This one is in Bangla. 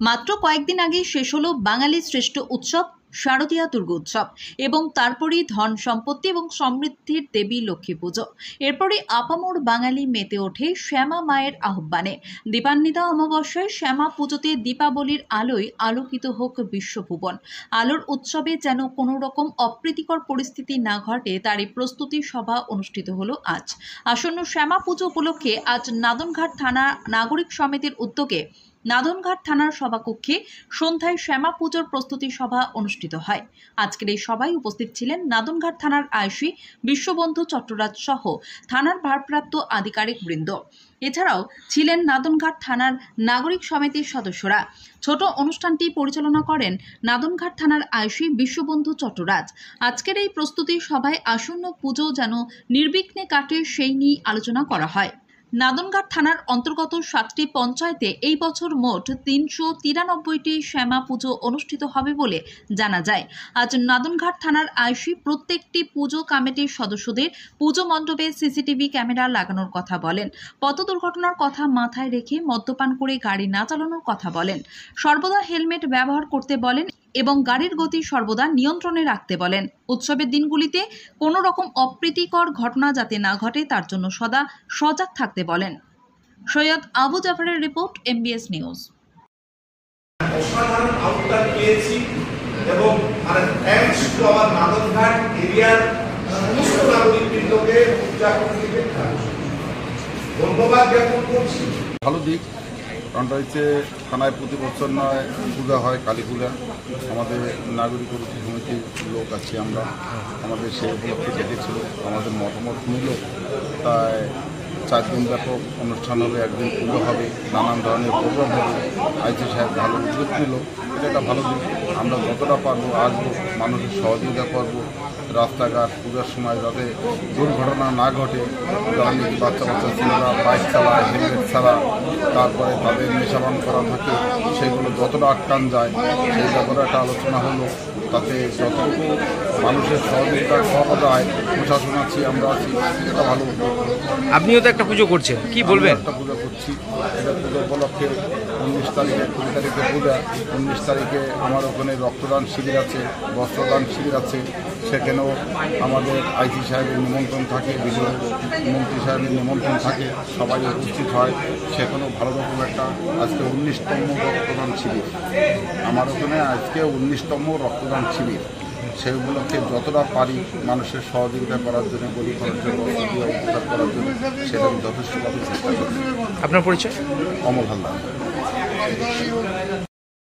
মাত্র কয়েকদিন আগেই শেষ হলো বাঙালির শ্রেষ্ঠ উৎসব শারদীয়া দুর্গোৎসব এবং তারপরই ধন সম্পত্তি এবং সমৃদ্ধির দেবী লক্ষ্মী পুজো। এরপরে আপামর বাঙালি মেতে ওঠে শ্যামা মায়ের আহ্বানে। দীপান্বিতা অমাবস্যায় শ্যামা পুজোতে দীপাবলির আলোয় আলোকিত হোক বিশ্বভুবন। আলোর উৎসবে যেন কোনো রকম অপ্রীতিকর পরিস্থিতি না ঘটে তারই প্রস্তুতি সভা অনুষ্ঠিত হলো আজ। আসন্ন শ্যামা পুজো উপলক্ষে আজ নাদনঘাট থানা নাগরিক সমিতির উদ্যোগে নাদনঘাট থানার সভাকক্ষে সন্ধ্যায় শ্যামা পুজোর প্রস্তুতি সভা অনুষ্ঠিত হয়। আজকের এই সভায় উপস্থিত ছিলেন নাদনঘাট থানার আইসি বিশ্ববন্ধু চট্টরাজ সহ থানার ভারপ্রাপ্ত আধিকারিক বৃন্দ। এছাড়াও ছিলেন নাদনঘাট থানার নাগরিক সমিতির সদস্যরা। ছোট অনুষ্ঠানটি পরিচালনা করেন নাদনঘাট থানার আইসি বিশ্ববন্ধু চট্টরাজ। আজকের এই প্রস্তুতি সভায় আসন্ন পুজো যেন নির্বিঘ্নে কাটে সেই নিয়ে আলোচনা করা হয়। নাদনঘাট থানার অন্তর্গত 7টি পঞ্চায়েতে এই বছর মোট 393টি শ্যামা পুজো অনুষ্ঠিত হবে বলে জানা যায়। আজ নাদনঘাট থানার আইসি প্রত্যেকটি পুজো কমিটির সদস্যদের পুজো মণ্ডপে সিসিটিভি ক্যামেরা লাগানোর কথা বলেন। পথ দুর্ঘটনার কথা মাথায় রেখে মদ্যপান করে গাড়ি না চালানোর কথা বলেন। সর্বদা হেলমেট ব্যবহার করতে বলেন এবং গাড়ির গতি সর্বদা নিয়ন্ত্রণে রাখতে বলেন। উৎসবের দিনগুলিতে কোনো রকম অপ্রীতিকর ঘটনা যাতে না ঘটে তার জন্য সদা সজাগ থাকতে বলেন। সৈয়দ আবু জাফরের রিপোর্ট, MBS নিউজ। অসাধারণ আউটকাম পেয়েছি এবং থ্যাঙ্কস টু আওয়ার নাদনঘাট এরিয়ার সমস্ত নাগরিকবৃন্দকে পূজা কমিটিকে ধন্যবাদ জ্ঞাপন করছি। ভালো দিক, কারণটা হচ্ছে থানায় প্রতি বছর নয় পূজা হয়, কালী পূজা। আমাদের নাগরিক সমিতির লোক আছে, আমরা আমাদের সেই উপলক্ষে ডেকেছিল, আমাদের মতামত নিল। তাই 4 দিন ব্যাপক অনুষ্ঠান হবে, একদিন পুজো হবে, নানান ধরনের প্রোগ্রাম হবে। আইসি সাহেব ভালো উদ্যোগ নিল, এটা একটা ভালো দিক। আমরা যতটা পারবো আসবো, মানুষের সহযোগিতা করবো। রাস্তাঘাট পূজার সময় যাতে দুর্ঘটনা না ঘটে, যারা বাচ্চা ছেলেরা বাইক চালায় হেলমেট ছাড়া, তারপরে তাদের নেশাবান করা থাকে, সেগুলো যতটা আটকান যায় সেই ব্যাপারে একটা আলোচনা হলো। তাতে যতটুকু মানুষের সহযোগিতা পাওয়া যায়, প্রশাসন আছি, আমরা আছি, এটা ভালো উদ্যোগ। আপনিও তো একটা পুজো করছেন, কি বলবেন? একটা পুজো করছি, এটা পুজো উপলক্ষে 19 তারিখে 20 তারিখে পূজা। 19 তারিখে আমার ওখানে রক্তদান শিবির আছে, বস্ত্রদান শিবির আছে। সেখানেও আমাদের আইসি সাহেবের নিমন্ত্রণ থাকে, বিজয় মন্ত্রী সাহেবের নিমন্ত্রণ থাকে, সবাই উপস্থিত হয়। সেখানেও ভালো রকম একটা আজকে 19তম রক্তদান শিবির। আমার ওখানে আজকে 19তম রক্তদান শিবির। সেই উপলক্ষে যতটা পারি মানুষের সহযোগিতা করার জন্য, গরিব মানুষের উপকার করার জন্য সেটা আমি যথেষ্টভাবে চেষ্টা করি। আপনার পরিচয়? অমল হালদার।